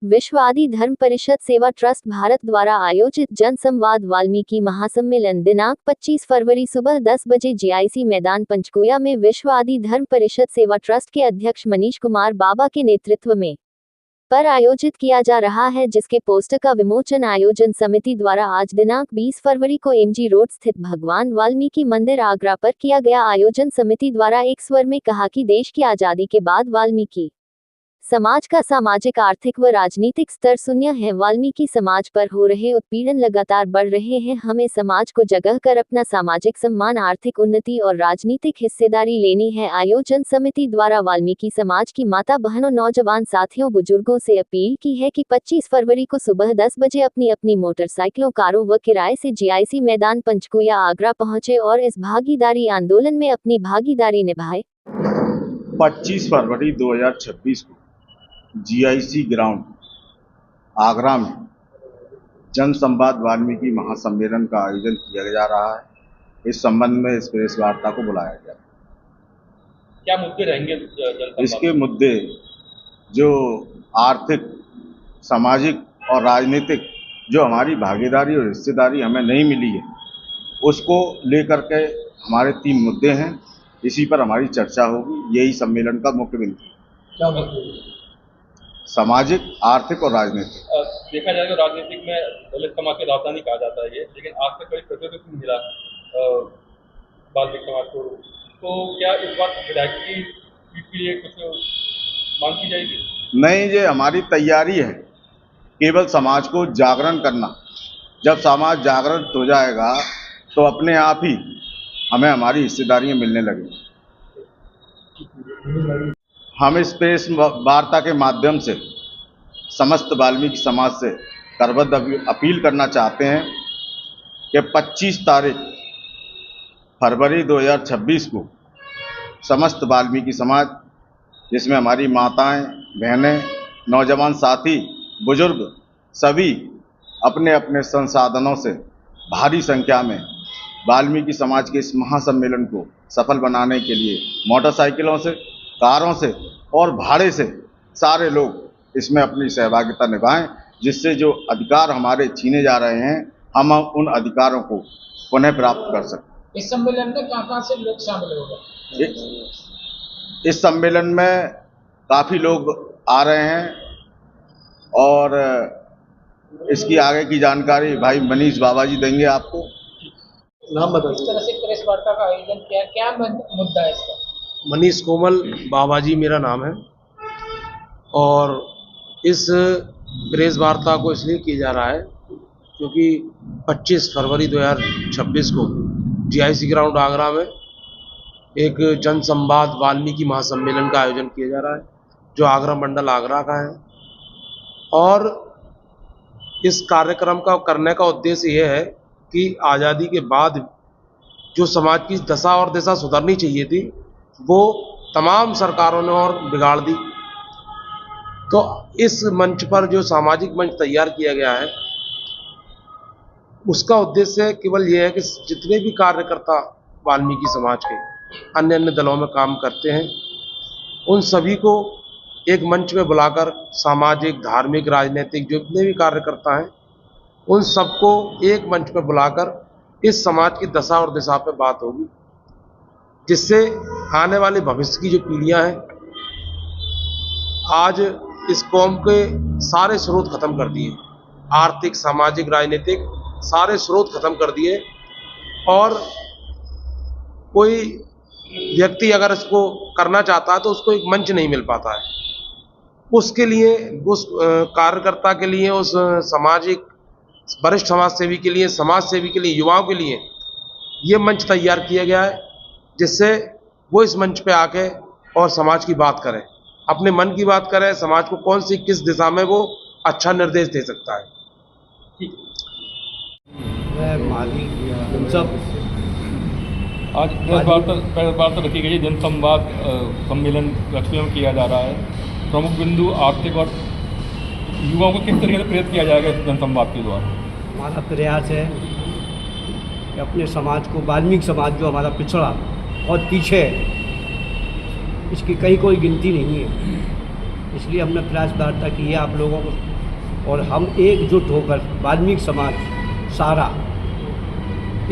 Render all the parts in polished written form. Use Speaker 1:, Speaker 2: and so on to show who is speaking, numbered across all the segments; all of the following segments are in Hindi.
Speaker 1: विश्व आदि धर्म परिषद सेवा ट्रस्ट भारत द्वारा आयोजित जन संवाद वाल्मीकि महासम्मेलन दिनांक 25 फरवरी सुबह 10 बजे जीआईसी मैदान पंचकुला में विश्व आदि धर्म परिषद सेवा ट्रस्ट के अध्यक्ष मनीष कुमार बाबा के नेतृत्व में पर आयोजित किया जा रहा है, जिसके पोस्टर का विमोचन आयोजन समिति द्वारा आज दिनांक 20 फरवरी को एमजी रोड स्थित भगवान वाल्मीकि मंदिर आगरा पर किया गया। आयोजन समिति द्वारा एक स्वर में कहा कि देश की आजादी के बाद वाल्मीकि समाज का सामाजिक, आर्थिक व राजनीतिक स्तर शून्य है। वाल्मीकि समाज पर हो रहे उत्पीड़न लगातार बढ़ रहे हैं। हमें समाज को जगह कर अपना सामाजिक सम्मान, आर्थिक उन्नति और राजनीतिक हिस्सेदारी लेनी है। आयोजन समिति द्वारा वाल्मीकि समाज की माता बहनों, नौजवान साथियों, बुजुर्गों से अपील की है कि 25 फरवरी को सुबह 10 बजे अपनी अपनी मोटरसाइकिलों, कारों व किराए से जीआईसी मैदान पंचकुला आगरा पहुंचे और इस भागीदारी आंदोलन में अपनी भागीदारी निभाए।
Speaker 2: 25 फरवरी 2026 को जीआईसी ग्राउंड आगरा में जन संवाद वाल्मीकि महासम्मेलन का आयोजन किया जा रहा है। इस संबंध में इस प्रेस वार्ता को बुलाया गया।
Speaker 3: क्या मुद्दे रहेंगे
Speaker 2: इसके मुद्दे जो आर्थिक, सामाजिक और राजनीतिक जो हमारी भागीदारी और हिस्सेदारी हमें नहीं मिली है, उसको लेकर के हमारे 3 मुद्दे हैं। इसी पर हमारी चर्चा होगी। यही सम्मेलन का मुख्य बिंदु है।
Speaker 3: क्या मुद्दे?
Speaker 2: सामाजिक, आर्थिक और राजनीतिक।
Speaker 3: देखा जाए तो राजनीतिक में दलित समाज की राजधानी कहा जाता है ये, लेकिन आज तक कोई प्रतिनिधित्व मिला वाल्मीकि समाज को। तो क्या इस बार विधायक की सीट के लिए कुछ मांग की जाएगी?
Speaker 2: नहीं, ये हमारी तैयारी है केवल समाज को जागरण करना। जब समाज जागृत हो जाएगा तो अपने आप ही हमें हमारी हिस्सेदारियां मिलने लगेंगी। हम इस प्रेस वार्ता के माध्यम से समस्त वाल्मीकि समाज से करबद्ध अपील करना चाहते हैं कि 25 तारीख फरवरी 2026 को समस्त वाल्मीकि समाज, जिसमें हमारी माताएं, बहनें, नौजवान साथी, बुजुर्ग सभी अपने अपने संसाधनों से भारी संख्या में वाल्मीकि समाज के इस महासम्मेलन को सफल बनाने के लिए मोटरसाइकिलों से, कारों से और भाड़े से सारे लोग इसमें अपनी सहभागिता निभाएं, जिससे जो अधिकार हमारे छीने जा रहे हैं, हम उन अधिकारों को पुनः प्राप्त कर सकें।
Speaker 4: इस सम्मेलन में कहाँ से लोग शामिल होंगे?
Speaker 2: इस सम्मेलन में काफ़ी लोग आ रहे हैं और इसकी आगे की जानकारी भाई मनीष बाबा जी देंगे आपको।
Speaker 4: नाम बताइए। इस तरह से प्रेस वार्ता का आयोजन किया, क्या मुद्दा है इसका?
Speaker 5: मनीष कोमल बाबा जी मेरा नाम है और इस प्रेस वार्ता को इसलिए किया जा रहा है क्योंकि 25 फरवरी 2026 को जीआईसी ग्राउंड आगरा में एक जन संवाद वाल्मीकि महासम्मेलन का आयोजन किया जा रहा है, जो आगरा मंडल आगरा का है। और इस कार्यक्रम का करने का उद्देश्य यह है कि आज़ादी के बाद जो समाज की दशा और दिशा सुधरनी चाहिए थी, वो तमाम सरकारों ने और बिगाड़ दी। तो इस मंच पर जो सामाजिक मंच तैयार किया गया है, उसका उद्देश्य केवल यह है कि जितने भी कार्यकर्ता वाल्मीकि समाज के अन्य अन्य दलों में काम करते हैं, उन सभी को एक मंच में बुलाकर सामाजिक, धार्मिक, राजनीतिक जो जितने भी कार्यकर्ता हैं, उन सबको एक मंच पर बुलाकर इस समाज की दशा और दिशा पर बात होगी, जिससे आने वाले भविष्य की जो पीढ़ियां हैं, आज इस कौम के सारे स्रोत खत्म कर दिए, आर्थिक, सामाजिक, राजनीतिक सारे स्रोत खत्म कर दिए, और कोई व्यक्ति अगर इसको करना चाहता है तो उसको एक मंच नहीं मिल पाता है। उसके लिए, उस कार्यकर्ता के लिए, उस सामाजिक वरिष्ठ समाज सेवी के लिए, समाज सेवी के लिए, युवाओं के लिए ये मंच तैयार किया गया है, जिससे वो इस मंच पे आके और समाज की बात करें, अपने मन की बात करें, समाज को कौन सी किस दिशा में वो अच्छा निर्देश दे सकता है।
Speaker 3: आज प्रेस वार्ता रखी गई है। जन संवाद सम्मेलन लक्ष्मी में किया जा रहा है। प्रमुख बिंदु आर्थिक और युवाओं को किस तरीके से प्रेरित किया जाएगा इस जन संवाद के द्वारा?
Speaker 6: हमारा प्रयास है कि अपने समाज को, वाल्मीकि समाज जो हमारा पिछड़ा और पीछे है, इसकी कहीं कोई गिनती नहीं है, इसलिए हमने प्रयास वार्ता की है आप लोगों को और हम एकजुट होकर वाल्मीकि समाज सारा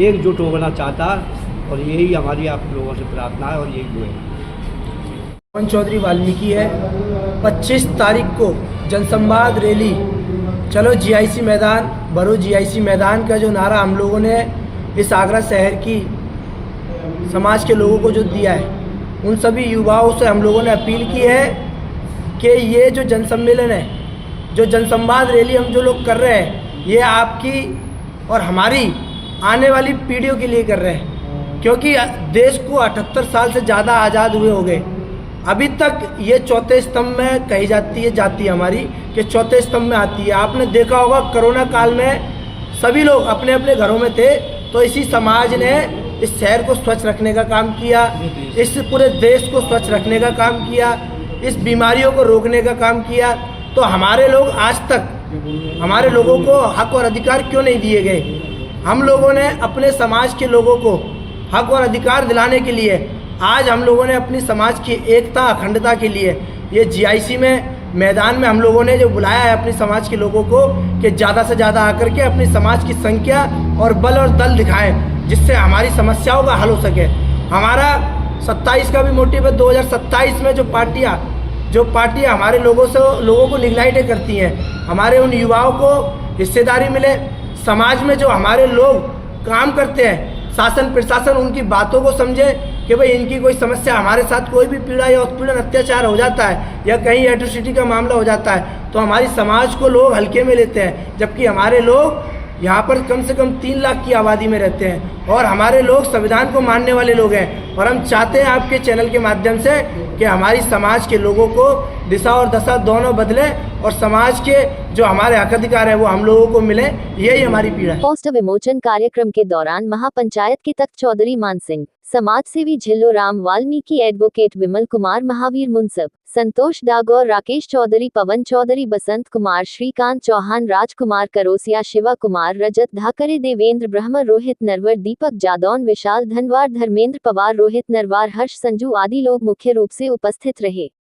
Speaker 6: एकजुट होना चाहता है और यही हमारी आप लोगों से प्रार्थना है और यही दुआ है।
Speaker 4: पवन चौधरी वाल्मीकि है। 25 तारीख को जनसंवाद रैली चलो जीआईसी मैदान, भरो जीआईसी मैदान का जो नारा हम लोगों ने इस आगरा शहर की समाज के लोगों को जो दिया है, उन सभी युवाओं से हम लोगों ने अपील की है कि ये जो जनसम्मेलन है, जो जनसंवाद रैली हम जो लोग कर रहे हैं, ये आपकी और हमारी आने वाली पीढ़ियों के लिए कर रहे हैं, क्योंकि देश को 78 साल से ज़्यादा आज़ाद हुए हो गए। अभी तक ये चौथे स्तंभ में कही जाती है जाति हमारी कि चौथे स्तंभ में आती है। आपने देखा होगा कोरोना काल में सभी लोग अपने अपने घरों में थे, तो इसी समाज ने इस शहर को स्वच्छ रखने का काम किया, इस पूरे देश को स्वच्छ रखने का काम किया, इस बीमारियों को रोकने का काम किया। तो हमारे लोग आज तक हमारे लोगों को हक और अधिकार क्यों नहीं दिए गए? हम लोगों ने अपने समाज के लोगों को हक और अधिकार दिलाने के लिए आज हम लोगों ने अपनी समाज की एकता अखंडता के लिए ये जीआईसी में मैदान में हम लोगों ने जो बुलाया है अपनी समाज के लोगों को कि ज़्यादा से ज़्यादा आकर के अपनी समाज की संख्या और बल और दल दिखाएं, जिससे हमारी समस्याओं का हल हो सके। हमारा 27 का भी मोटिव है। 2027 में जो पार्टियां हमारे लोगों को निगलाइटें करती हैं, हमारे उन युवाओं को हिस्सेदारी मिले। समाज में जो हमारे लोग काम करते हैं, शासन प्रशासन उनकी बातों को समझे कि भाई इनकी कोई समस्या, हमारे साथ कोई भी पीड़ा या उत्पीड़न अत्याचार हो जाता है या कहीं एट्रोसिटी का मामला हो जाता है, तो हमारी समाज को लोग हल्के में लेते हैं, जबकि हमारे लोग यहाँ पर कम से कम 3 लाख की आबादी में रहते हैं और हमारे लोग संविधान को मानने वाले लोग हैं। और हम चाहते हैं आपके चैनल के माध्यम से कि हमारी समाज के लोगों को दिशा और दशा दोनों बदले और समाज के जो हमारे हक अधिकार है वो हम लोगों को मिले, यही हमारी पीड़ा है।
Speaker 1: पोस्टर विमोचन कार्यक्रम के दौरान महापंचायत के तख्त चौधरी मान सिंह, समाज सेवी झिल्लो राम वाल्मीकि, एडवोकेट विमल कुमार, महावीर मुंसब, संतोष डागौर, राकेश चौधरी, पवन चौधरी, बसंत कुमार, श्रीकांत चौहान, राजकुमार करोसिया, शिवा कुमार, रजत धाकरे, देवेंद्र ब्रह्म, रोहित नरवर, दीपक जादौन, विशाल धनवार, धर्मेंद्र पवार, रोहित नरवार, हर्ष संजू आदि लोग मुख्य रूप से उपस्थित रहे।